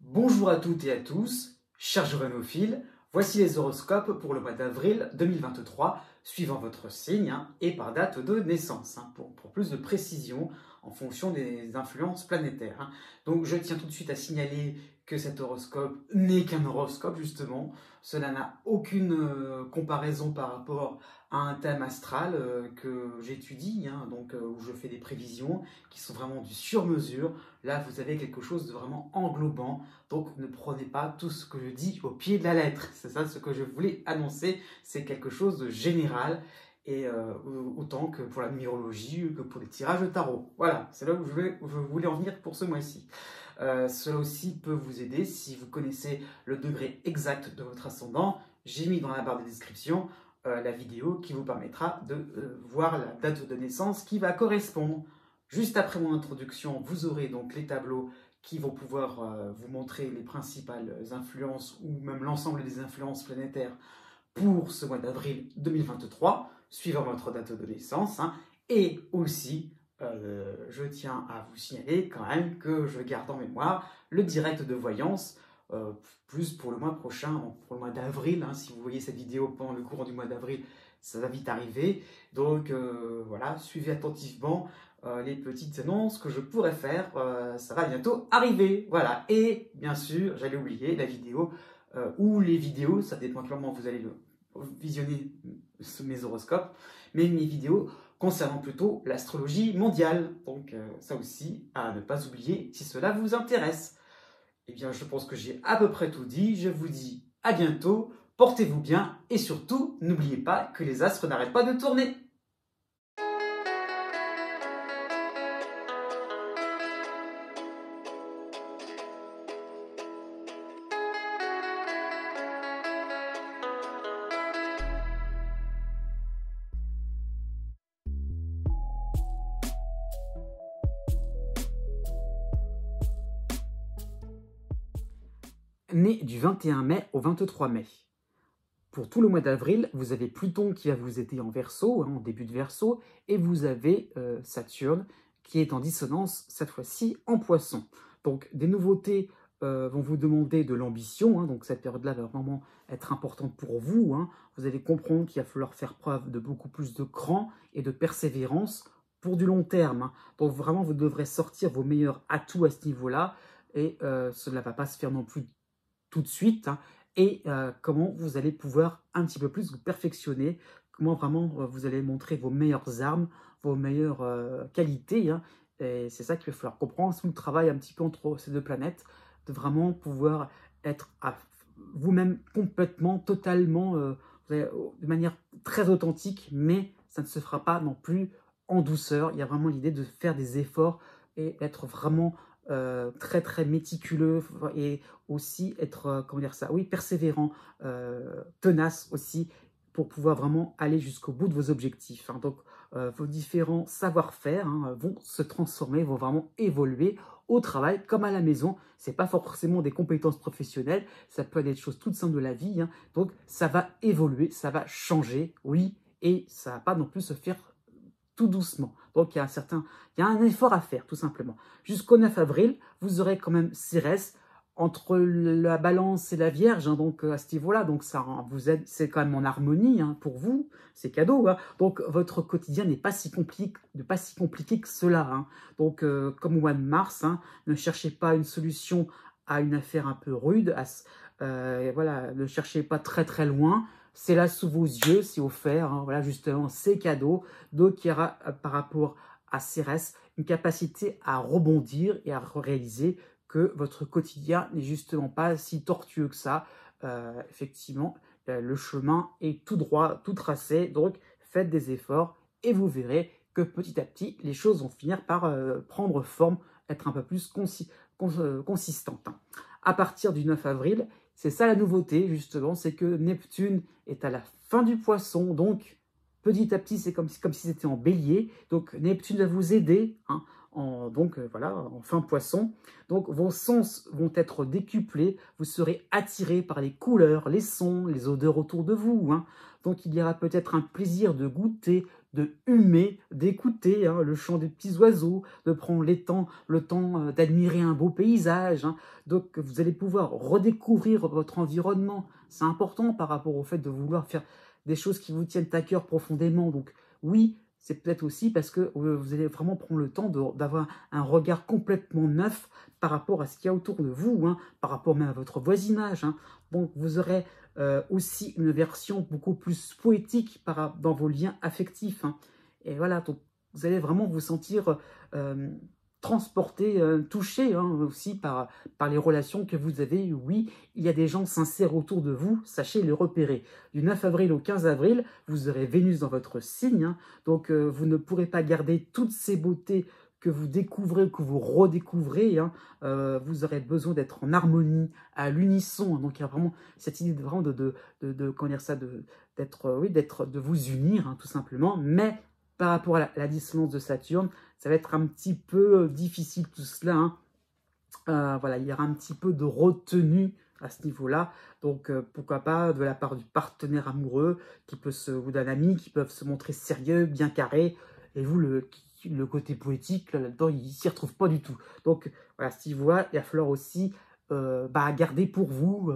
Bonjour à toutes et à tous, chers journophiles, voici les horoscopes pour le mois d'avril 2023, suivant votre signe et par date de naissance, pour plus de précision en fonction des influences planétaires. Donc je tiens tout de suite à signaler que cet horoscope n'est qu'un horoscope justement, cela n'a aucune comparaison par rapport à un thème astral que j'étudie, où je fais des prévisions qui sont vraiment du sur-mesure. Là vous avez quelque chose de vraiment englobant. Donc ne prenez pas tout ce que je dis au pied de la lettre. C'est ça ce que je voulais annoncer. C'est quelque chose de général. Et autant que pour la numérologie que pour les tirages de tarot. Voilà, c'est là où je voulais en venir pour ce mois-ci. Cela aussi peut vous aider si vous connaissez le degré exact de votre ascendant. J'ai mis dans la barre de description la vidéo qui vous permettra de voir la date de naissance qui va correspondre. Juste après mon introduction, vous aurez donc les tableaux qui vont pouvoir vous montrer les principales influences ou même l'ensemble des influences planétaires pour ce mois d'avril 2023, suivant votre date de naissance. Et aussi, je tiens à vous signaler quand même que je garde en mémoire le direct de voyance, plus pour le mois prochain, pour le mois d'avril. Si vous voyez cette vidéo pendant le courant du mois d'avril, ça va vite arriver. Donc voilà, suivez attentivement les petites annonces que je pourrais faire, ça va bientôt arriver, voilà. Et bien sûr, j'allais oublier la vidéo, ou les vidéos, ça dépend comment vous allez visionner mes horoscopes, mais mes vidéos concernant plutôt l'astrologie mondiale, donc ça aussi, à ne pas oublier si cela vous intéresse. Eh bien, je pense que j'ai à peu près tout dit, je vous dis à bientôt, portez-vous bien, et surtout, n'oubliez pas que les astres n'arrêtent pas de tourner. Né du 21 mai au 23 mai. Pour tout le mois d'avril, vous avez Pluton qui va vous aider en Verseau, en début de Verseau, et vous avez Saturne qui est en dissonance, cette fois-ci en Poisson. Donc des nouveautés vont vous demander de l'ambition, donc cette période-là va vraiment être importante pour vous. Vous allez comprendre qu'il va falloir faire preuve de beaucoup plus de cran et de persévérance pour du long terme. Donc vraiment, vous devrez sortir vos meilleurs atouts à ce niveau-là, et cela ne va pas se faire non plus tout de suite, et comment vous allez pouvoir un petit peu plus vous perfectionner, comment vraiment vous allez montrer vos meilleures armes, vos meilleures qualités, et c'est ça qu'il va falloir comprendre, c'est le travail un petit peu entre ces deux planètes, de vraiment pouvoir être à vous-même complètement, totalement, de manière très authentique, mais ça ne se fera pas non plus en douceur. Il y a vraiment l'idée de faire des efforts et être vraiment très très méticuleux, et aussi être, comment dire ça, oui, persévérant, tenace aussi, pour pouvoir vraiment aller jusqu'au bout de vos objectifs. Donc vos différents savoir-faire vont se transformer, vont vraiment évoluer au travail comme à la maison. C'est pas forcément des compétences professionnelles, ça peut être des choses toutes simples de la vie. Donc ça va évoluer, ça va changer, oui, et ça va pas non plus se faire tout doucement. Donc il y a un effort à faire, tout simplement. Jusqu'au 9 avril, vous aurez quand même Cérès entre la Balance et la Vierge, donc à ce niveau-là, donc ça vous aide, c'est quand même en harmonie pour vous, c'est cadeau. Donc votre quotidien n'est pas si compliqué, que cela. Donc comme au mois de mars, ne cherchez pas une solution à une affaire un peu rude, voilà, ne cherchez pas très très loin. C'est là sous vos yeux, c'est offert, voilà, justement, c'est cadeau. Donc, il y aura, par rapport à Cérès, une capacité à rebondir et à réaliser que votre quotidien n'est justement pas si tortueux que ça. Effectivement, le chemin est tout droit, tout tracé. Donc, faites des efforts et vous verrez que petit à petit, les choses vont finir par prendre forme, être un peu plus consistantes. À partir du 9 avril, c'est ça la nouveauté, justement, c'est que Neptune est à la fin du Poisson, donc petit à petit, c'est comme si c'était en Bélier. Donc Neptune va vous aider, voilà, en fin Poisson. Donc vos sens vont être décuplés, vous serez attiré par les couleurs, les sons, les odeurs autour de vous. Donc il y aura peut-être un plaisir de goûter de humer, d'écouter hein, le chant des petits oiseaux, de prendre le temps d'admirer un beau paysage. Hein. Donc, vous allez pouvoir redécouvrir votre environnement. C'est important par rapport au fait de vouloir faire des choses qui vous tiennent à cœur profondément. Donc, oui, c'est peut-être aussi parce que vous allez vraiment prendre le temps d'avoir un regard complètement neuf par rapport à ce qu'il y a autour de vous, hein, par rapport même à votre voisinage. Hein. Donc, vous aurez aussi une version beaucoup plus poétique dans vos liens affectifs. Hein. Et voilà, donc vous allez vraiment vous sentir transporté, touché hein, aussi par les relations que vous avez. Oui, il y a des gens sincères autour de vous, sachez les repérer. Du 9 avril au 15 avril, vous aurez Vénus dans votre signe, hein, donc vous ne pourrez pas garder toutes ces beautés que vous découvrez, que vous redécouvrez, hein, vous aurez besoin d'être en harmonie, à l'unisson. Hein, donc il y a vraiment cette idée vraiment comment dire ça, de vous unir, hein, tout simplement. Mais par rapport à la dissonance de Saturne, ça va être un petit peu difficile tout cela. Hein. Voilà, il y aura un petit peu de retenue à ce niveau-là. Donc, pourquoi pas de la part du partenaire amoureux ou d'un ami qui peuvent se montrer sérieux, bien carré. Et vous, le côté poétique, là-dedans, il ne s'y retrouve pas du tout. Donc, voilà, ce niveau-là, il va falloir aussi garder pour vous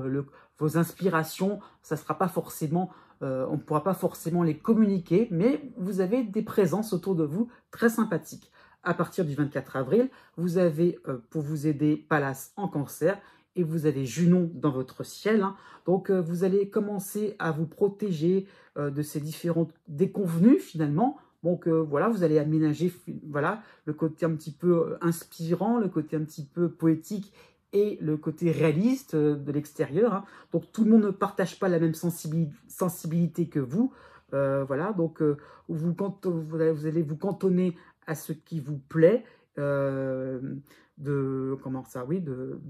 vos inspirations. Ça sera pas forcément... on ne pourra pas forcément les communiquer, mais vous avez des présences autour de vous très sympathiques. À partir du 24 avril, vous avez, pour vous aider, Pallas en Cancer, et vous avez Junon dans votre ciel. Hein. Donc, vous allez commencer à vous protéger de ces différentes déconvenues, finalement. Donc, voilà, vous allez aménager voilà, le côté un petit peu inspirant, le côté un petit peu poétique, et le côté réaliste de l'extérieur. Hein. Donc, tout le monde ne partage pas la même sensibilité que vous. Voilà, donc vous allez vous cantonner à ce qui vous plaît de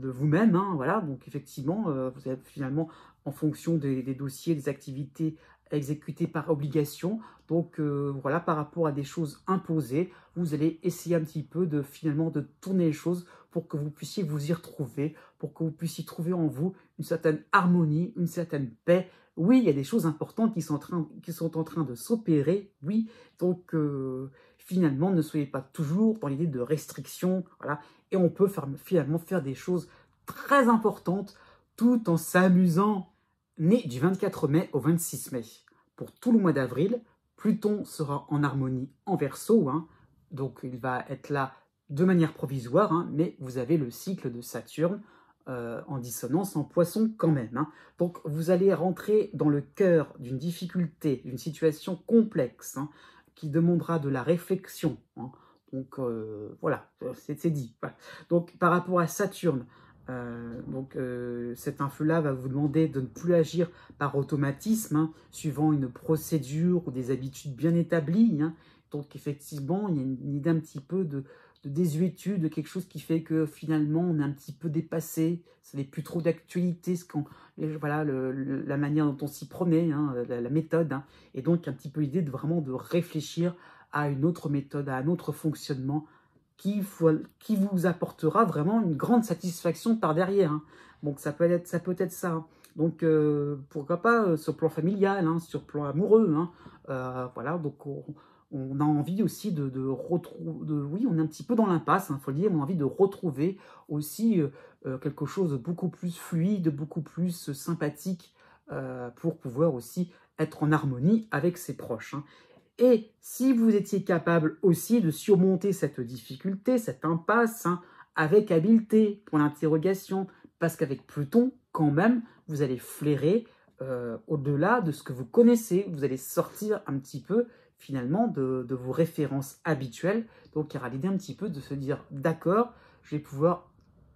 vous-même. Hein, voilà, donc effectivement, vous êtes finalement en fonction des dossiers, des activités exécutées par obligation. Donc voilà, par rapport à des choses imposées, vous allez essayer un petit peu finalement de tourner les choses pour que vous puissiez vous y retrouver, pour que vous puissiez trouver en vous une certaine harmonie, une certaine paix. Oui, il y a des choses importantes qui sont en train de s'opérer, oui, donc finalement, ne soyez pas toujours dans l'idée de restriction, voilà, et on peut finalement faire des choses très importantes tout en s'amusant. Né du 24 mai au 26 mai, pour tout le mois d'avril, Pluton sera en harmonie en Verseau, hein, donc il va être là de manière provisoire, hein, mais vous avez le cycle de Saturne en dissonance en Poisson quand même. Hein. Donc vous allez rentrer dans le cœur d'une difficulté, d'une situation complexe, hein, qui demandera de la réflexion. Hein. Donc voilà, c'est dit. Voilà. Donc par rapport à Saturne, cet influx-là va vous demander de ne plus agir par automatisme, hein, suivant une procédure ou des habitudes bien établies. Hein. Donc effectivement, il y a une idée un petit peu de désuétude, de quelque chose qui fait que finalement on est un petit peu dépassé, ça n'est plus trop d'actualité, voilà, la manière dont on s'y prenait, hein, la méthode, hein, et donc un petit peu l'idée vraiment de réfléchir à une autre méthode, à un autre fonctionnement qui vous apportera vraiment une grande satisfaction par derrière. Hein. Donc ça peut être ça. Hein. Donc pourquoi pas sur le plan familial, hein, sur le plan amoureux. Hein. Voilà, donc on a envie aussi oui, on est un petit peu dans l'impasse, il faut le dire, on a envie de retrouver aussi quelque chose de beaucoup plus fluide, beaucoup plus sympathique pour pouvoir aussi être en harmonie avec ses proches. Hein. Et si vous étiez capable aussi de surmonter cette difficulté, cette impasse, hein, avec habileté, pour l'interrogation, parce qu'avec Pluton, quand même, vous allez flairer au-delà de ce que vous connaissez, vous allez sortir un petit peu finalement de vos références habituelles. Donc il y aura l'idée un petit peu de se dire, d'accord, je vais pouvoir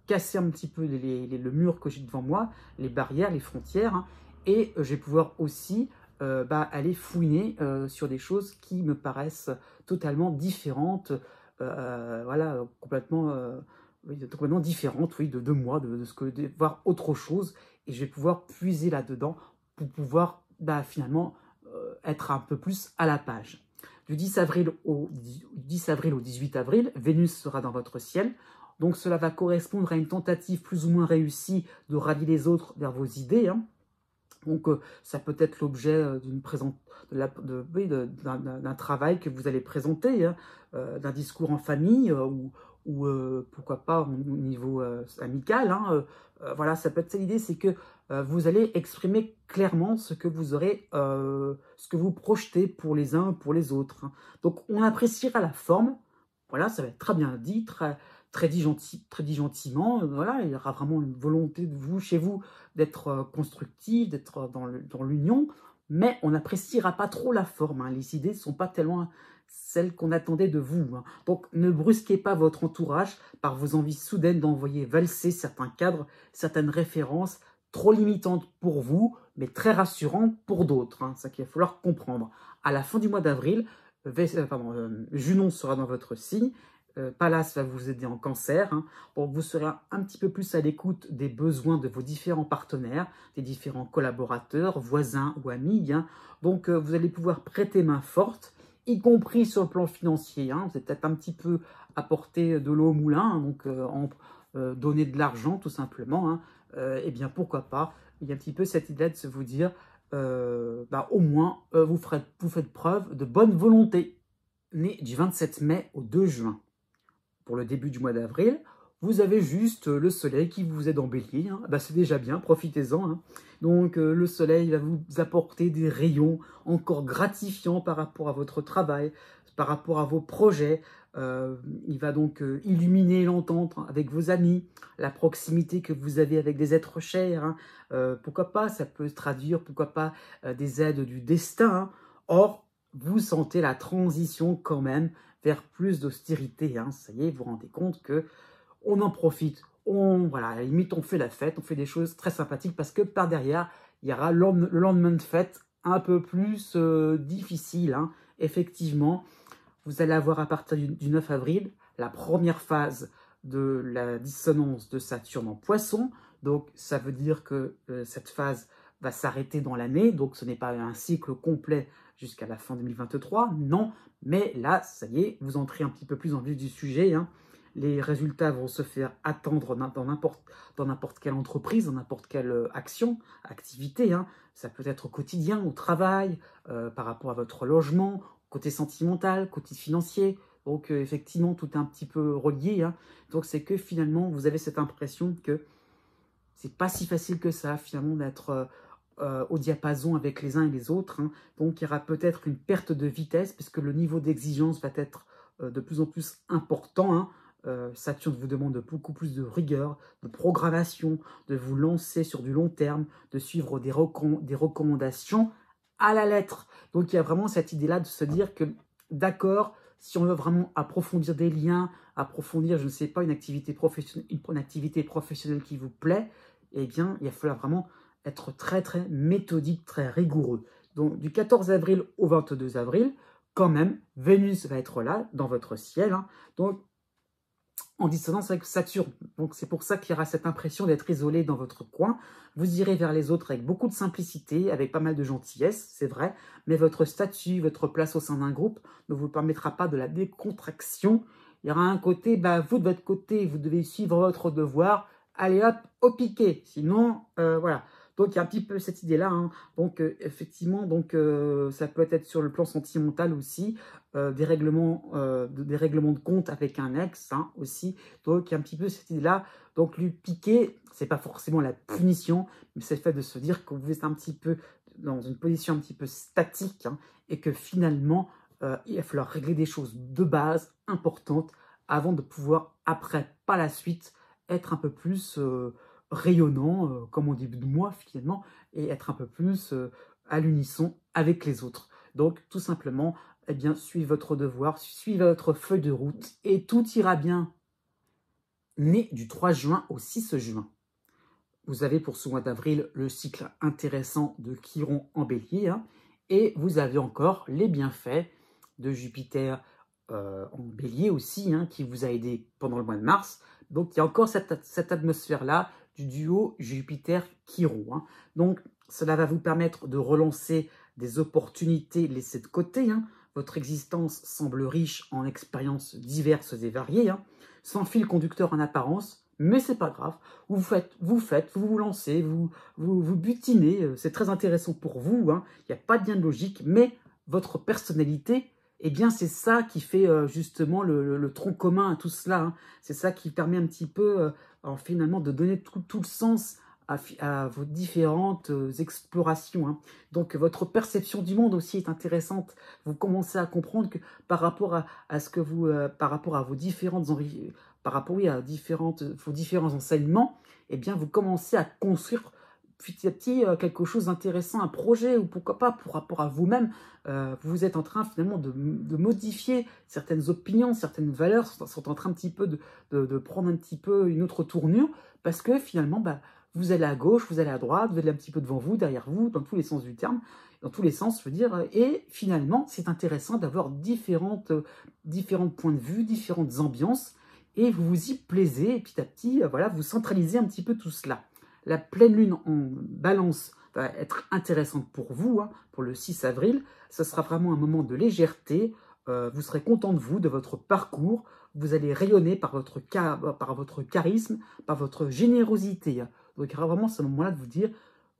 casser un petit peu le mur que j'ai devant moi, les barrières, les frontières, hein, et je vais pouvoir aussi aller fouiner sur des choses qui me paraissent totalement différentes, voilà, complètement différentes, oui, de moi, de voir autre chose, et je vais pouvoir puiser là-dedans pour pouvoir finalement être un peu plus à la page. Du 10 avril au 18 avril, Vénus sera dans votre ciel. Donc cela va correspondre à une tentative plus ou moins réussie de rallier les autres vers vos idées. Hein. Donc, ça peut être l'objet d'un travail que vous allez présenter, hein, d'un discours en famille pourquoi pas au niveau amical. Hein, voilà, ça peut être ça l'idée, c'est que vous allez exprimer clairement ce que vous aurez, ce que vous projetez pour les uns, pour les autres. Hein. Donc, on appréciera la forme. Voilà, ça va être très bien dit, très dit gentiment. Voilà, il y aura vraiment une volonté de vous, chez vous, d'être constructif, d'être dans l'union, mais on n'appréciera pas trop la forme. Hein. Les idées ne sont pas tellement celles qu'on attendait de vous. Hein. Donc ne brusquez pas votre entourage par vos envies soudaines d'envoyer valser certains cadres, certaines références trop limitantes pour vous, mais très rassurantes pour d'autres. Hein. C'est ça qu'il va falloir comprendre. À la fin du mois d'avril, Junon sera dans votre signe. Pallas va vous aider en cancer. Hein. Bon, vous serez un petit peu plus à l'écoute des besoins de vos différents partenaires, des différents collaborateurs, voisins ou amis. Hein. Donc, vous allez pouvoir prêter main forte, y compris sur le plan financier. Hein. Vous allez peut-être un petit peu apporter de l'eau au moulin, hein, donc donner de l'argent tout simplement. Hein. Eh bien, pourquoi pas. Il y a un petit peu cette idée de se vous dire, au moins, vous faites preuve de bonne volonté. Né du 27 mai au 2 juin. Pour le début du mois d'avril, vous avez juste le soleil qui vous aide en bélier. Hein. C'est déjà bien, profitez-en. Hein. Donc le soleil va vous apporter des rayons encore gratifiants par rapport à votre travail, par rapport à vos projets. Il va donc illuminer l'entente avec vos amis, la proximité que vous avez avec des êtres chers. Hein. Pourquoi pas, ça peut se traduire, pourquoi pas, des aides du destin. Hein. Or, vous sentez la transition quand même vers plus d'austérité. Hein. Ça y est, vous vous rendez compte que on en profite. Voilà, à la limite, on fait la fête, on fait des choses très sympathiques parce que par derrière, il y aura le lendemain de fête un peu plus difficile. Hein. Effectivement, vous allez avoir à partir du 9 avril la première phase de la dissonance de Saturne en Poisson. Donc, ça veut dire que cette phase va s'arrêter dans l'année. Donc, ce n'est pas un cycle complet jusqu'à la fin 2023. Non, mais là, ça y est, vous entrez un petit peu plus en vif du sujet. Hein. Les résultats vont se faire attendre dans n'importe quelle entreprise, dans n'importe quelle activité. Hein. Ça peut être au quotidien, au travail, par rapport à votre logement, côté sentimental, côté financier. Donc, effectivement, tout est un petit peu relié. Hein. Donc, c'est que finalement, vous avez cette impression que c'est pas si facile que ça, finalement, d'être au diapason avec les uns et les autres. Hein. Donc, il y aura peut-être une perte de vitesse, puisque le niveau d'exigence va être de plus en plus important. Hein. Saturne vous demande beaucoup plus de rigueur, de programmation, de vous lancer sur du long terme, de suivre des recommandations à la lettre. Donc, il y a vraiment cette idée-là de se dire que, d'accord, si on veut vraiment approfondir des liens, approfondir, je ne sais pas, une activité professionnelle qui vous plaît, eh bien, il va falloir vraiment être très, très méthodique, très rigoureux. Donc, du 14 avril au 22 avril, quand même, Vénus va être là, dans votre ciel. Hein. Donc, en dissonance avec Saturne. Donc, c'est pour ça qu'il y aura cette impression d'être isolé dans votre coin. Vous irez vers les autres avec beaucoup de simplicité, avec pas mal de gentillesse, c'est vrai, mais votre statut, votre place au sein d'un groupe ne vous permettra pas de la décontraction. Il y aura un côté, vous de votre côté, vous devez suivre votre devoir, allez hop, au piqué, sinon, voilà. Donc, il y a un petit peu cette idée-là. Hein. Donc, effectivement, ça peut être sur le plan sentimental aussi, des règlements de compte avec un ex hein, aussi. Donc, il y a un petit peu cette idée-là. Donc, lui piquer, c'est pas forcément la punition, mais c'est le fait de se dire que vous êtes un petit peu dans une position un petit peu statique hein, et que finalement, il va falloir régler des choses de base importantes avant de pouvoir, après, par la suite, être un peu plus rayonnant, comme on dit de moi finalement, et être un peu plus à l'unisson avec les autres. Donc, tout simplement, eh bien, suivez votre devoir, suivez votre feuille de route, et tout ira bien. Né du 3 juin au 6 juin. Vous avez pour ce mois d'avril le cycle intéressant de Chiron en bélier, hein, et vous avez encore les bienfaits de Jupiter en bélier aussi, hein, qui vous a aidé pendant le mois de mars. Donc, il y a encore cette atmosphère-là du duo Jupiter-Chiron. Hein. Donc, cela va vous permettre de relancer des opportunités laissées de côté. Hein. Votre existence semble riche en expériences diverses et variées, hein, sans fil conducteur en apparence, mais c'est pas grave. Vous vous lancez, vous butinez. C'est très intéressant pour vous. Hein. Il n'y a pas de lien de logique, mais votre personnalité, eh bien, c'est ça qui fait justement le tronc commun à tout cela. Hein. C'est ça qui permet un petit peu, finalement, de donner tout le sens à vos différentes explorations. Hein. Donc, votre perception du monde aussi est intéressante. Vous commencez à comprendre que par rapport à ce que vous, par rapport à vos différentes par rapport oui, à vos différents enseignements, eh bien, vous commencez à construire petit à petit quelque chose d'intéressant, un projet, ou pourquoi pas, pour rapport à vous-même, vous êtes en train finalement de modifier certaines opinions, certaines valeurs sont en train un petit peu de prendre un petit peu une autre tournure, parce que finalement, bah, vous allez à gauche, vous allez à droite, vous allez un petit peu devant vous, derrière vous, dans tous les sens du terme, dans tous les sens, je veux dire, et finalement, c'est intéressant d'avoir différents points de vue, différentes ambiances, et vous vous y plaisez, et petit à petit, voilà, vous centralisez un petit peu tout cela. La pleine lune en balance va être intéressante pour vous, hein, pour le 6 avril. Ce sera vraiment un moment de légèreté. Vous serez content de vous, de votre parcours. Vous allez rayonner par votre charisme, par votre générosité. Donc, il y aura vraiment ce moment-là de vous dire,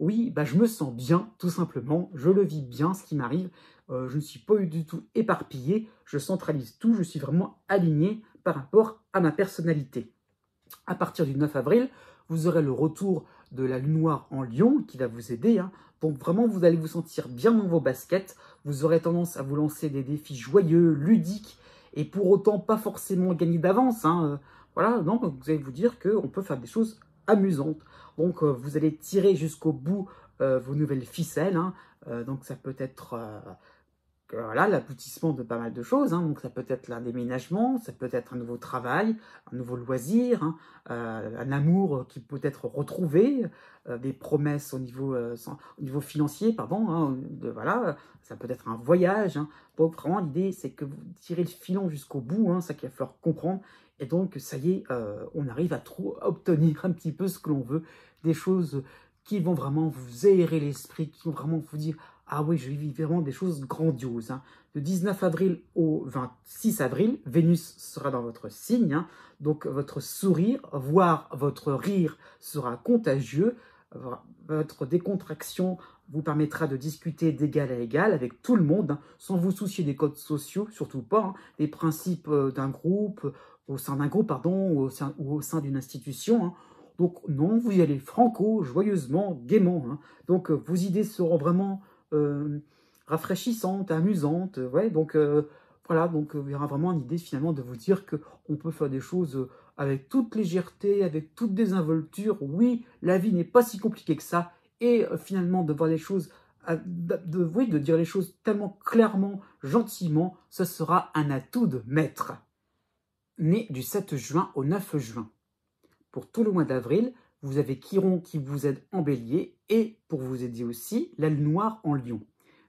oui, bah, je me sens bien, tout simplement. Je le vis bien, ce qui m'arrive. Je ne suis pas du tout éparpillé. Je centralise tout. Je suis vraiment aligné par rapport à ma personnalité. À partir du 9 avril, vous aurez le retour de la lune noire en Lion qui va vous aider. Hein. Donc vraiment, vous allez vous sentir bien dans vos baskets. Vous aurez tendance à vous lancer des défis joyeux, ludiques, et pour autant pas forcément gagner d'avance. Hein. Voilà, donc vous allez vous dire qu'on peut faire des choses amusantes. Donc vous allez tirer jusqu'au bout vos nouvelles ficelles. Hein. Donc ça peut être voilà, l'aboutissement de pas mal de choses. Hein. Donc ça peut être un déménagement, ça peut être un nouveau travail, un nouveau loisir, hein, un amour qui peut être retrouvé, des promesses au niveau financier, pardon. Hein, voilà, ça peut être un voyage. Hein. Donc vraiment, l'idée, c'est que vous tirez le filon jusqu'au bout, hein, ça qu'il va falloir comprendre. Et donc, ça y est, on arrive à obtenir un petit peu ce que l'on veut, des choses qui vont vraiment vous aérer l'esprit, qui vont vraiment vous dire « Ah oui, je vis vraiment des choses grandioses. Hein. » Le 19 avril au 26 avril, Vénus sera dans votre signe. Hein. Donc, votre sourire, voire votre rire sera contagieux. Votre décontraction vous permettra de discuter d'égal à égal avec tout le monde, hein, sans vous soucier des codes sociaux, surtout pas, hein, des principes d'un groupe, au sein d'un groupe, pardon, ou au sein d'une institution. Hein. Donc non, vous y allez franco, joyeusement, gaiement. Hein. Donc vos idées seront vraiment rafraîchissantes, amusantes. Ouais, donc voilà, donc il y aura vraiment une idée finalement de vous dire qu'on peut faire des choses avec toute légèreté, avec toute désinvolture. Oui, la vie n'est pas si compliquée que ça. Et finalement, de voir les choses, oui, de dire les choses tellement clairement, gentiment, ce sera un atout de maître. Né du 7 juin au 9 juin. Pour tout le mois d'avril, vous avez Chiron qui vous aide en bélier et pour vous aider aussi, la lune noire en lion.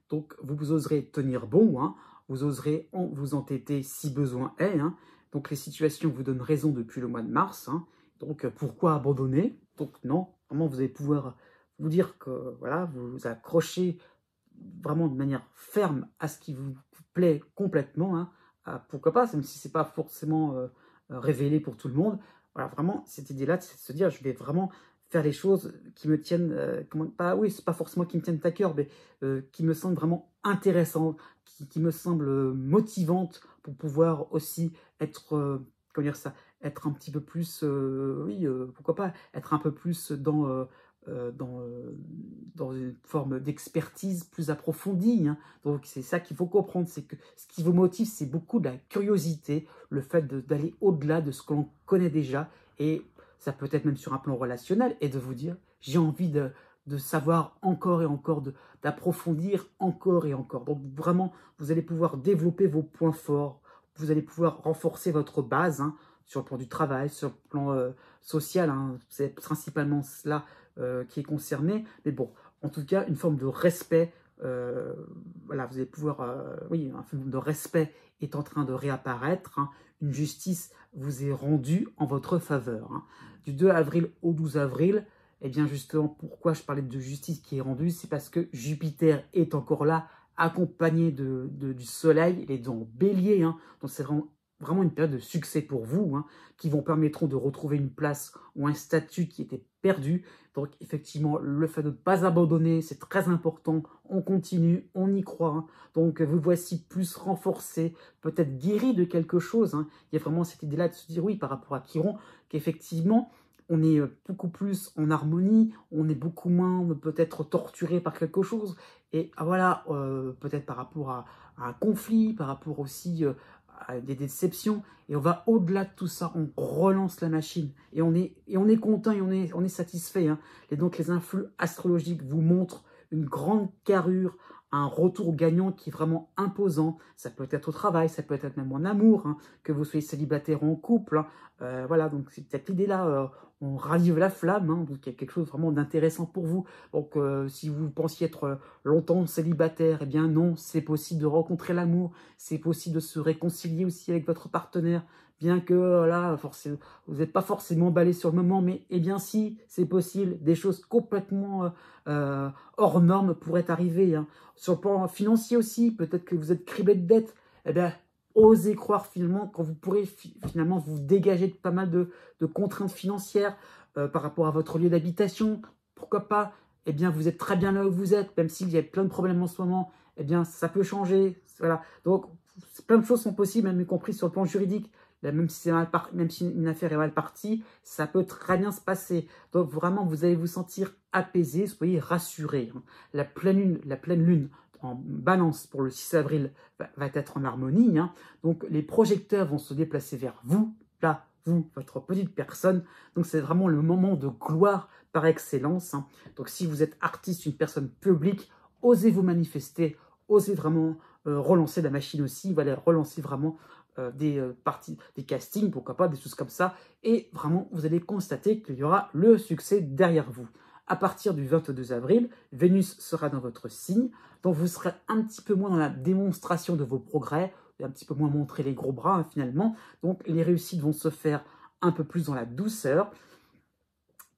Donc vous oserez tenir bon, hein, vous oserez vous entêter si besoin est. Hein. Donc les situations vous donnent raison depuis le mois de mars. Hein. Donc pourquoi abandonner? Donc non, vraiment vous allez pouvoir vous dire que voilà, vous vous accrochez vraiment de manière ferme à ce qui vous plaît complètement. Hein. Pourquoi pas, même si ce n'est pas forcément révélé pour tout le monde. Voilà, vraiment, cette idée-là, c'est de se dire, je vais vraiment faire les choses qui me tiennent, oui, c'est pas forcément qui me tiennent à cœur, mais qui me semblent vraiment intéressantes, qui me semblent motivantes pour pouvoir aussi être, comment dire ça, être un petit peu plus, oui, pourquoi pas, être un peu plus dans une forme d'expertise plus approfondie. Hein. Donc c'est ça qu'il faut comprendre, c'est que ce qui vous motive, c'est beaucoup de la curiosité, le fait d'aller au-delà de ce que l'on connaît déjà, et ça peut être même sur un plan relationnel, et de vous dire, j'ai envie de savoir encore et encore, d'approfondir encore et encore. Donc vraiment, vous allez pouvoir développer vos points forts, vous allez pouvoir renforcer votre base, hein, sur le plan du travail, sur le plan social, hein, c'est principalement cela qui est concerné. Mais bon, en tout cas, une forme de respect, voilà, vous allez pouvoir, oui, une forme de respect est en train de réapparaître. Hein. Une justice vous est rendue en votre faveur. Hein. Du 2 avril au 12 avril, eh bien justement, pourquoi je parlais de justice qui est rendue, c'est parce que Jupiter est encore là, accompagné du soleil, il est dans Bélier, hein, donc c'est vraiment vraiment une période de succès pour vous, hein, qui vous permettront de retrouver une place ou un statut qui était perdu. Donc effectivement, le fait de ne pas abandonner, c'est très important. On continue, on y croit. Hein. Donc vous voici plus renforcé, peut-être guéri de quelque chose. Hein. Il y a vraiment cette idée-là de se dire, oui, par rapport à Chiron, qu'effectivement, on est beaucoup plus en harmonie, on est beaucoup moins peut-être torturé par quelque chose. Et voilà, peut-être par rapport à un conflit, par rapport aussi à des déceptions. Et on va au-delà de tout ça, on relance la machine. Et on est content et on est satisfait. Hein. Et donc les influx astrologiques vous montrent une grande carrure, un retour gagnant qui est vraiment imposant. Ça peut être au travail, ça peut être même en amour, hein, que vous soyez célibataire ou en couple. Hein. Voilà, donc c'est peut-être l'idée-là, on ravive la flamme, hein, donc il y a quelque chose vraiment d'intéressant pour vous. Donc si vous pensiez être longtemps célibataire, eh bien non, c'est possible de rencontrer l'amour, c'est possible de se réconcilier aussi avec votre partenaire, bien que là, vous n'êtes pas forcément emballé sur le moment, mais eh bien si, c'est possible, des choses complètement hors normes pourraient arriver. Hein. Sur le plan financier aussi, peut-être que vous êtes criblé de dettes, eh bien, osez croire finalement quand vous pourrez finalement vous dégager de pas mal de contraintes financières par rapport à votre lieu d'habitation. Pourquoi pas? Eh bien, vous êtes très bien là où vous êtes, même s'il y a plein de problèmes en ce moment. Eh bien, ça peut changer. Voilà. Donc, plein de choses sont possibles, même y compris sur le plan juridique. Là, même si même si une affaire est mal partie, ça peut très bien se passer. Donc, vraiment, vous allez vous sentir apaisé, soyez rassuré. Hein. La pleine lune en balance pour le 6 avril va être en harmonie. Hein. Donc, les projecteurs vont se déplacer vers vous, là, vous, votre petite personne. Donc, c'est vraiment le moment de gloire par excellence. Hein. Donc, si vous êtes artiste, une personne publique, osez vous manifester, osez vraiment relancer la machine aussi, voilà, relancer vraiment des parties, des castings, pourquoi pas, des choses comme ça. Et vraiment, vous allez constater qu'il y aura le succès derrière vous. À partir du 22 avril, Vénus sera dans votre signe, donc vous serez un petit peu moins dans la démonstration de vos progrès, un petit peu moins montrer les gros bras hein, finalement. Donc les réussites vont se faire un peu plus dans la douceur.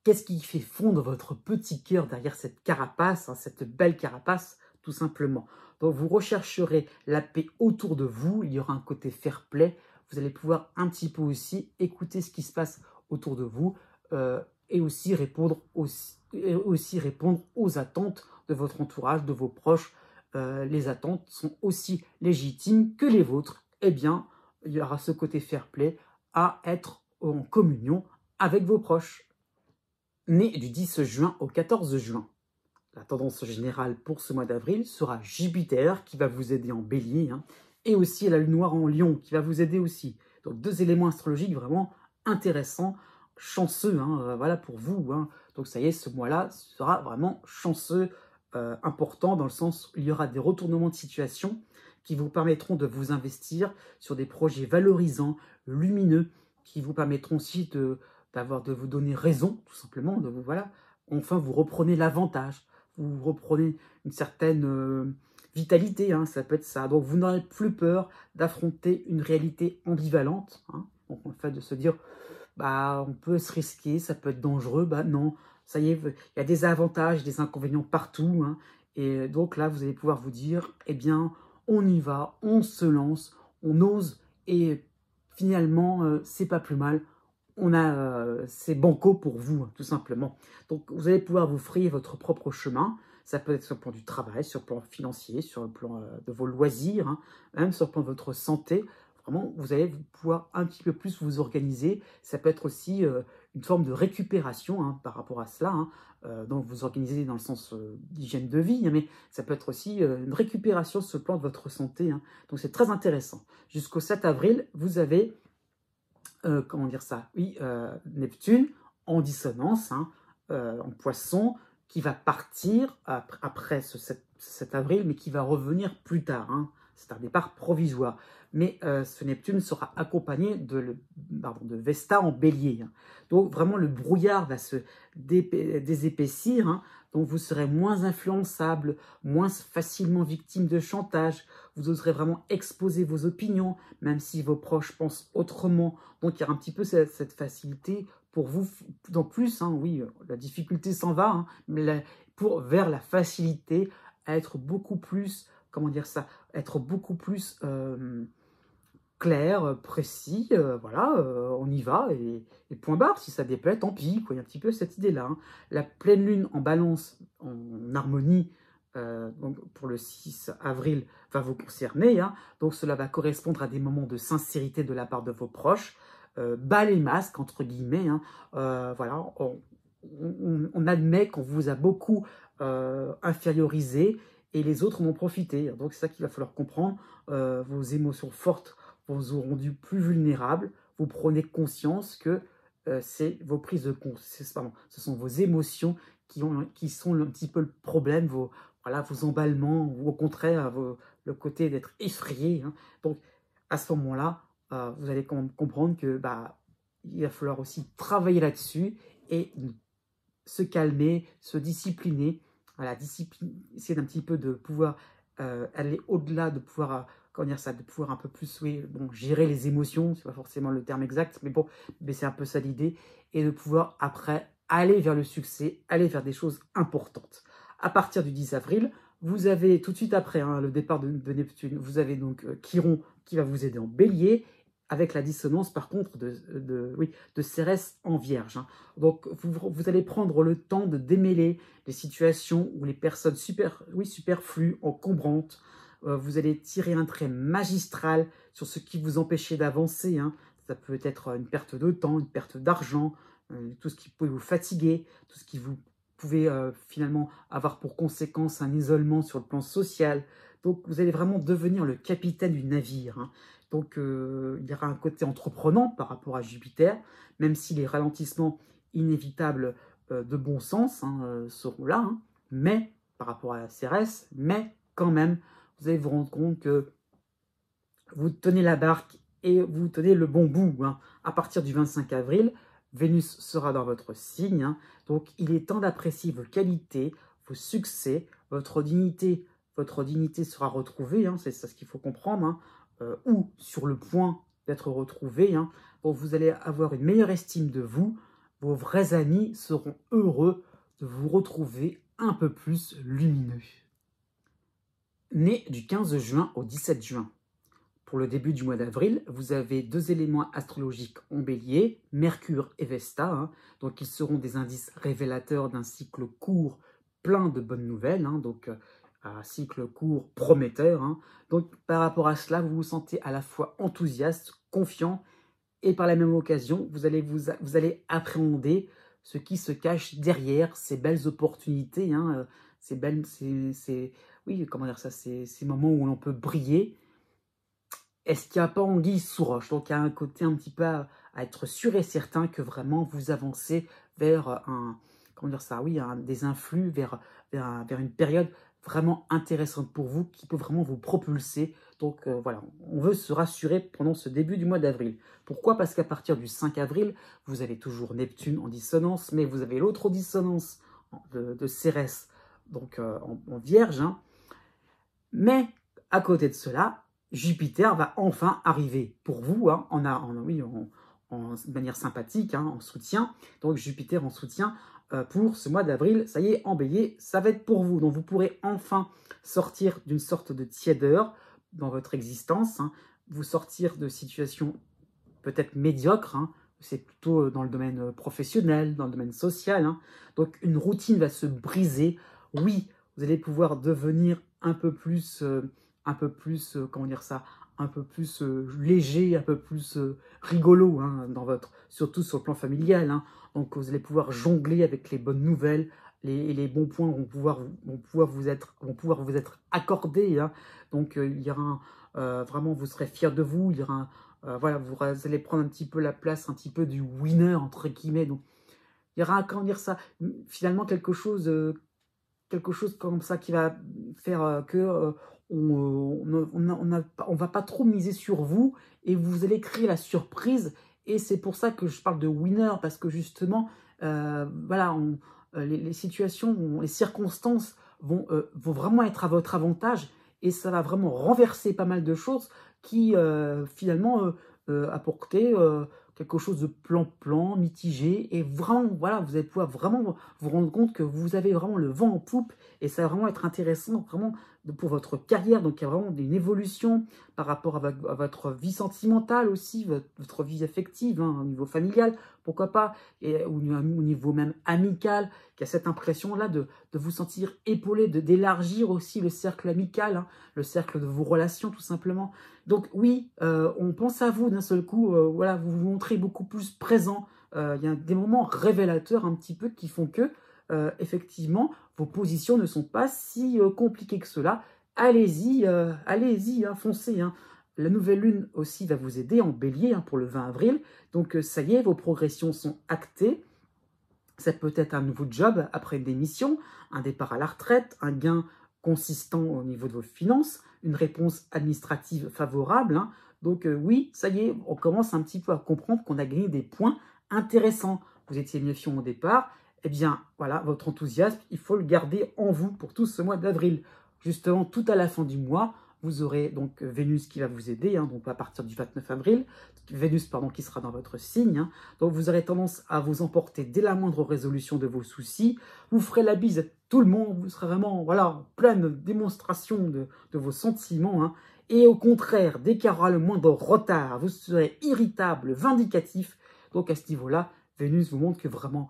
Qu'est-ce qui fait fondre votre petit cœur derrière cette carapace, hein, cette belle carapace, tout simplement? Donc vous rechercherez la paix autour de vous, il y aura un côté fair play, vous allez pouvoir un petit peu aussi écouter ce qui se passe autour de vous et aussi répondre aux attentes de votre entourage, de vos proches. Les attentes sont aussi légitimes que les vôtres. Eh bien, il y aura ce côté fair play à être en communion avec vos proches. Né du 10 juin au 14 juin. La tendance générale pour ce mois d'avril sera Jupiter qui va vous aider en bélier hein, et aussi la lune noire en lion qui va vous aider aussi. Donc deux éléments astrologiques vraiment intéressants, chanceux voilà pour vous. Hein. Donc ça y est, ce mois-là sera vraiment chanceux, important dans le sens où il y aura des retournements de situation qui vous permettront de vous investir sur des projets valorisants, lumineux, qui vous permettront aussi de vous donner raison, tout simplement, voilà. Enfin, vous reprenez l'avantage, vous reprenez une certaine vitalité, hein, ça peut être ça. Donc, vous n'aurez plus peur d'affronter une réalité ambivalente. Hein. Donc, en fait, de se dire, bah, on peut se risquer, ça peut être dangereux. Bah non, ça y est, il y a des avantages, des inconvénients partout. Hein. Et donc là, vous allez pouvoir vous dire, eh bien, on y va, on se lance, on ose, et finalement, c'est pas plus mal. C'est banco pour vous, hein, tout simplement. Donc, vous allez pouvoir vous frayer votre propre chemin. Ça peut être sur le plan du travail, sur le plan financier, sur le plan de vos loisirs, hein, même sur le plan de votre santé. Vraiment, vous allez pouvoir un petit peu plus vous organiser. Ça peut être aussi une forme de récupération hein, par rapport à cela. Hein. Donc, vous organisez dans le sens d'hygiène de vie, hein, mais ça peut être aussi une récupération sur le plan de votre santé. Hein. Donc, c'est très intéressant. Jusqu'au 7 avril, vous avez comment dire ça? Oui, Neptune en dissonance, hein, en poisson, qui va partir après ce 7 avril, mais qui va revenir plus tard. Hein. C'est un départ provisoire. Mais ce Neptune sera accompagné de Vesta en bélier. Hein. Donc vraiment, le brouillard va se désépaissir. Hein. Donc vous serez moins influençable, moins facilement victime de chantage. Vous oserez vraiment exposer vos opinions, même si vos proches pensent autrement. Donc il y a un petit peu cette facilité pour vous, en plus, hein, oui, la difficulté s'en va, hein, mais vers la facilité à être beaucoup plus, comment dire ça, être beaucoup plus clair, précis, voilà, on y va, et point barre. Si ça déplaît, tant pis, quoi. Il y a un petit peu cette idée-là, hein. La pleine lune en balance, en harmonie, donc pour le 6 avril, va vous concerner, hein. Donc cela va correspondre à des moments de sincérité de la part de vos proches, bas les masques, entre guillemets, hein. Voilà, on admet qu'on vous a beaucoup infériorisé, et les autres en ont profité. Donc c'est ça qu'il va falloir comprendre. Vos émotions fortes vous ont rendu plus vulnérable. Vous prenez conscience que c'est vos prises de conscience, pardon, ce sont vos émotions qui sont un petit peu le problème, voilà, vos emballements, ou au contraire, le côté d'être effrayé, hein. Donc, à ce moment-là, vous allez comprendre que il va falloir aussi travailler là-dessus et se calmer, se discipliner. Voilà, essayer d'un petit peu de pouvoir aller au-delà, de pouvoir, comment dire ça, de pouvoir un peu plus, oui, bon, gérer les émotions, c'est pas forcément le terme exact, mais bon, mais c'est un peu ça l'idée, et de pouvoir après aller vers le succès, aller vers des choses importantes. À partir du 10 avril, vous avez tout de suite après, hein, le départ de Neptune, vous avez donc Chiron qui va vous aider en bélier, avec la dissonance par contre de Cérès en Vierge, hein. Donc vous allez prendre le temps de démêler les situations où les personnes superflues, encombrantes. Vous allez tirer un trait magistral sur ce qui vous empêchait d'avancer, hein. Ça peut être une perte de temps, une perte d'argent, tout ce qui peut vous fatiguer, tout ce qui vous pouvait finalement avoir pour conséquence un isolement sur le plan social. Donc vous allez vraiment devenir le capitaine du navire, hein. Donc il y aura un côté entreprenant par rapport à Jupiter, même si les ralentissements inévitables de bon sens, hein, seront là, hein, mais par rapport à la Cérès, mais quand même, vous allez vous rendre compte que vous tenez la barque et vous tenez le bon bout, hein. À partir du 25 avril, Vénus sera dans votre signe, hein, donc il est temps d'apprécier vos qualités, vos succès, votre dignité sera retrouvée, hein, c'est ça ce qu'il faut comprendre, hein, ou sur le point d'être retrouvée, hein. Donc vous allez avoir une meilleure estime de vous, vos vrais amis seront heureux de vous retrouver un peu plus lumineux. Né du 15 juin au 17 juin. Pour le début du mois d'avril, vous avez deux éléments astrologiques en bélier, Mercure et Vesta, hein. Donc ils seront des indices révélateurs d'un cycle court plein de bonnes nouvelles, hein. Donc un cycle court prometteur, hein. Donc par rapport à cela, vous vous sentez à la fois enthousiaste, confiant, et par la même occasion, vous allez appréhender ce qui se cache derrière ces belles opportunités, hein, oui, comment dire ça, ces moments où l'on peut briller. Est-ce qu'il n'y a pas anguille sous roche? Donc il y a un côté un petit peu à être sûr et certain que vraiment vous avancez vers comment dire ça, oui, des influx, vers une période vraiment intéressante pour vous, qui peut vraiment vous propulser. Donc voilà, on veut se rassurer pendant ce début du mois d'avril. Pourquoi? Parce qu'à partir du 5 avril, vous avez toujours Neptune en dissonance, mais vous avez l'autre dissonance de Cérès, donc en Vierge, hein. Mais à côté de cela, Jupiter va enfin arriver pour vous, hein, en manière sympathique, hein, en soutien. Donc Jupiter en soutien pour ce mois d'avril, ça y est, en bélier, ça va être pour vous. Donc vous pourrez enfin sortir d'une sorte de tiédeur dans votre existence, hein, vous sortir de situations peut-être médiocres, hein. C'est plutôt dans le domaine professionnel, dans le domaine social, hein. Donc une routine va se briser. Oui, vous allez pouvoir devenir un peu plus, comment dire ça, un peu plus léger, un peu plus rigolo, hein, surtout sur le plan familial, hein. Donc vous allez pouvoir jongler avec les bonnes nouvelles, les bons points vont pouvoir vous être accordés, hein. Donc il y aura vraiment, vous serez fiers de vous, il y aura voilà, vous allez prendre un petit peu la place, un petit peu du winner, entre guillemets. Donc il y aura, comment dire ça, finalement quelque chose comme ça qui va faire que on va pas trop miser sur vous, et vous allez créer la surprise. Et c'est pour ça que je parle de winner, parce que justement, voilà, les situations, les circonstances vont vraiment être à votre avantage, et ça va vraiment renverser pas mal de choses qui finalement apporter quelque chose de plan-plan, mitigé, et vraiment, voilà, vous allez pouvoir vraiment vous rendre compte que vous avez vraiment le vent en poupe, et ça va vraiment être intéressant vraiment pour votre carrière, donc il y a vraiment une évolution par rapport à votre vie sentimentale aussi, votre vie affective, hein, au niveau familial, pourquoi pas, et au niveau même amical, qu'il y a cette impression-là de vous sentir épaulé, d'élargir aussi le cercle amical, hein, le cercle de vos relations tout simplement. Donc oui, on pense à vous d'un seul coup, voilà, vous vous montrez beaucoup plus présent. Il y a des moments révélateurs un petit peu qui font que, effectivement, vos positions ne sont pas si compliquées que cela. Allez-y, allez-y, hein, foncez. Hein. La nouvelle lune aussi va vous aider en bélier, hein, pour le 20 avril. Donc ça y est, vos progressions sont actées. Ça peut être un nouveau job après une démission, un départ à la retraite, un gain consistant au niveau de vos finances, une réponse administrative favorable. Hein. Donc oui, ça y est, on commence un petit peu à comprendre qu'on a gagné des points intéressants. Vous étiez méfiant au départ, eh bien voilà, votre enthousiasme, il faut le garder en vous pour tout ce mois d'avril. Justement, tout à la fin du mois, vous aurez donc Vénus qui va vous aider, hein, donc à partir du 29 avril, Vénus pardon, qui sera dans votre signe, hein. Donc vous aurez tendance à vous emporter dès la moindre résolution de vos soucis, vous ferez la bise à tout le monde, vous serez vraiment voilà, pleine démonstration de vos sentiments, hein. Et au contraire, dès qu'il y aura le moindre retard, vous serez irritable, vindicatif. Donc à ce niveau-là, Vénus vous montre que vraiment,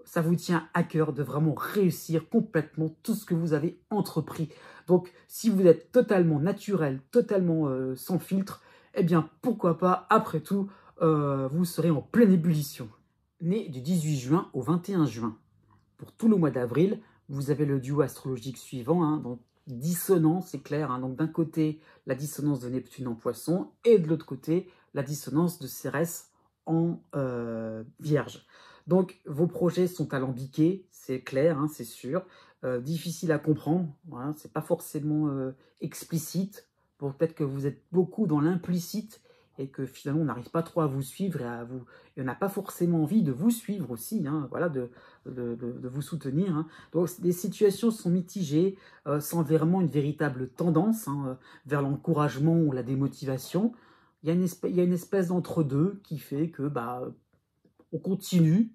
ça vous tient à cœur de vraiment réussir complètement tout ce que vous avez entrepris. Donc si vous êtes totalement naturel, totalement sans filtre, eh bien pourquoi pas, après tout, vous serez en pleine ébullition. Né du 18 juin au 21 juin. Pour tout le mois d'avril, vous avez le duo astrologique suivant, hein, donc dissonance, c'est clair. Hein, donc d'un côté, la dissonance de Neptune en Poisson, et de l'autre côté, la dissonance de Cérès en Vierge. Donc vos projets sont alambiqués, c'est clair, hein, c'est sûr. Difficile à comprendre, voilà, c'est pas forcément explicite. Peut-être que vous êtes beaucoup dans l'implicite et que finalement on n'arrive pas trop à vous suivre et on n'a pas forcément envie de vous suivre aussi, hein, voilà, de vous soutenir. Hein. Donc les situations sont mitigées, sans vraiment une véritable tendance, hein, vers l'encouragement ou la démotivation. Il y a une espèce d'entre-deux qui fait que on continue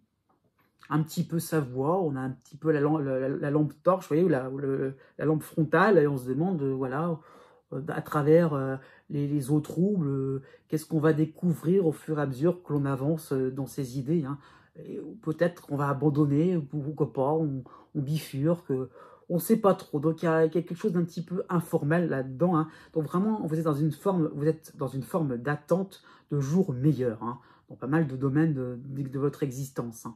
un petit peu sa voix, on a un petit peu la lampe torche, vous voyez, ou la lampe frontale, et on se demande, voilà, à travers les eaux troubles, qu'est-ce qu'on va découvrir au fur et à mesure que l'on avance dans ses idées. Hein. Peut-être qu'on va abandonner, ou pourquoi pas, on bifurque, on ne sait pas trop. Donc il y a quelque chose d'un petit peu informel là-dedans. Hein. Donc vraiment, vous êtes dans une forme d'attente de jours meilleurs, hein, dans pas mal de domaines de votre existence. Hein.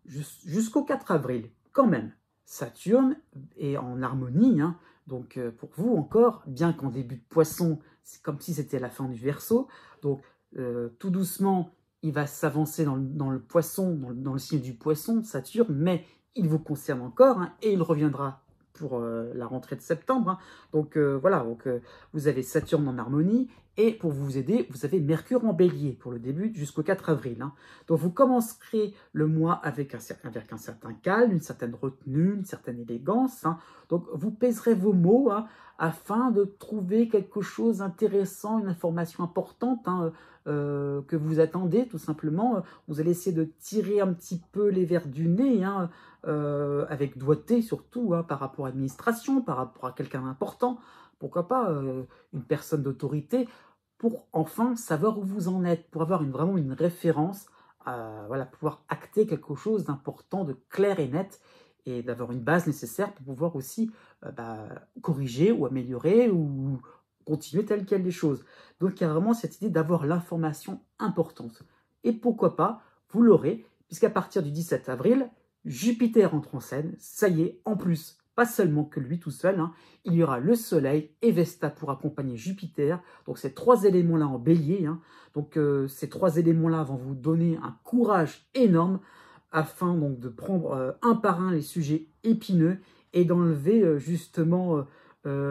Jusqu'au 4 avril, quand même, Saturne est en harmonie, hein. Donc pour vous encore, bien qu'en début de Poisson, c'est comme si c'était la fin du Verseau, donc tout doucement, il va s'avancer dans le Poisson, dans le signe du Poisson, Saturne, mais il vous concerne encore, hein, et il reviendra pour la rentrée de septembre. Hein. Donc voilà, vous avez Saturne en harmonie, et pour vous aider, vous avez Mercure en bélier pour le début jusqu'au 4 avril. Hein. Donc vous commencerez le mois avec un certain calme, une certaine retenue, une certaine élégance. Hein. Donc vous pèserez vos mots, hein, afin de trouver quelque chose d'intéressant, une information importante, hein, que vous attendez tout simplement. Vous allez essayer de tirer un petit peu les vers du nez, hein, avec doigté surtout, hein, par rapport à l'administration, par rapport à quelqu'un d'important. Pourquoi pas une personne d'autorité, pour enfin savoir où vous en êtes, pour avoir vraiment une référence, voilà, pouvoir acter quelque chose d'important, de clair et net, et d'avoir une base nécessaire pour pouvoir aussi corriger ou améliorer ou continuer telles quelles les choses. Donc il y a vraiment cette idée d'avoir l'information importante. Et pourquoi pas, vous l'aurez, puisqu'à partir du 17 avril, Jupiter entre en scène, ça y est, en plus, pas seulement que lui tout seul, hein, il y aura le Soleil et Vesta pour accompagner Jupiter, donc ces trois éléments-là en bélier, hein, donc ces trois éléments-là vont vous donner un courage énorme afin donc de prendre un par un les sujets épineux et d'enlever justement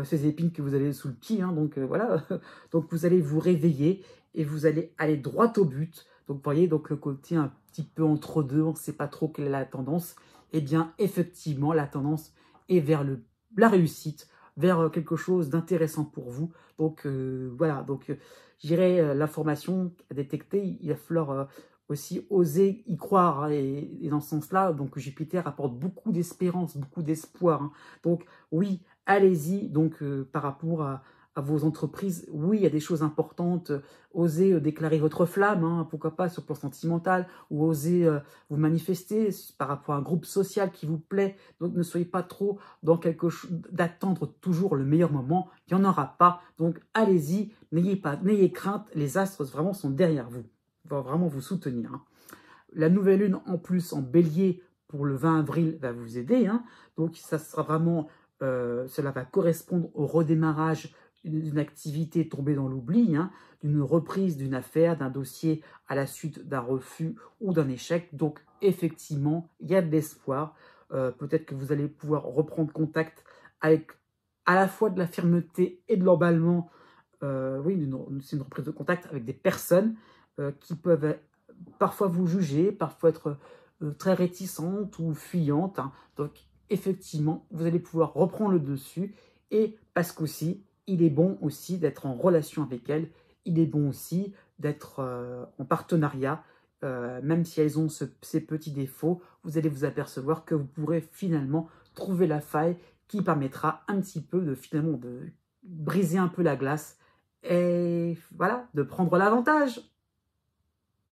ces épines que vous avez sous le pied, hein, donc voilà, donc vous allez vous réveiller et vous allez aller droit au but. Donc vous voyez, donc le côté un petit peu entre deux, on ne sait pas trop quelle est la tendance. Eh bien, effectivement, la tendance est vers la réussite, vers quelque chose d'intéressant pour vous. Donc voilà, donc j'irai l'information à détecter, il va falloir aussi oser y croire, hein, et dans ce sens-là, donc Jupiter apporte beaucoup d'espérance, beaucoup d'espoir. Hein. Donc oui, allez-y. Donc, par rapport à vos entreprises, oui, il y a des choses importantes. Osez déclarer votre flamme, hein, pourquoi pas sur le plan sentimental, ou osez vous manifester par rapport à un groupe social qui vous plaît. Donc, ne soyez pas trop dans quelque chose d'attendre toujours le meilleur moment. Il n'y en aura pas. Donc, allez-y, n'ayez crainte. Les astres vraiment sont derrière vous. Ils vont vraiment vous soutenir, hein. La nouvelle lune, en plus, en bélier, pour le 20 avril, va vous aider, hein. Donc, ça sera vraiment, cela va correspondre au redémarrage d'une activité tombée dans l'oubli, hein, d'une reprise d'une affaire, d'un dossier à la suite d'un refus ou d'un échec. Donc, effectivement, il y a de l'espoir. Peut-être que vous allez pouvoir reprendre contact avec à la fois de la fermeté et de l'emballement. Oui, c'est une reprise de contact avec des personnes qui peuvent parfois vous juger, parfois être très réticente ou fuyante, hein. Donc, effectivement, vous allez pouvoir reprendre le dessus et parce qu'aussi, il est bon aussi d'être en relation avec elles, il est bon aussi d'être en partenariat, même si elles ont ces petits défauts, vous allez vous apercevoir que vous pourrez finalement trouver la faille qui permettra un petit peu de finalement de briser un peu la glace et voilà, de prendre l'avantage.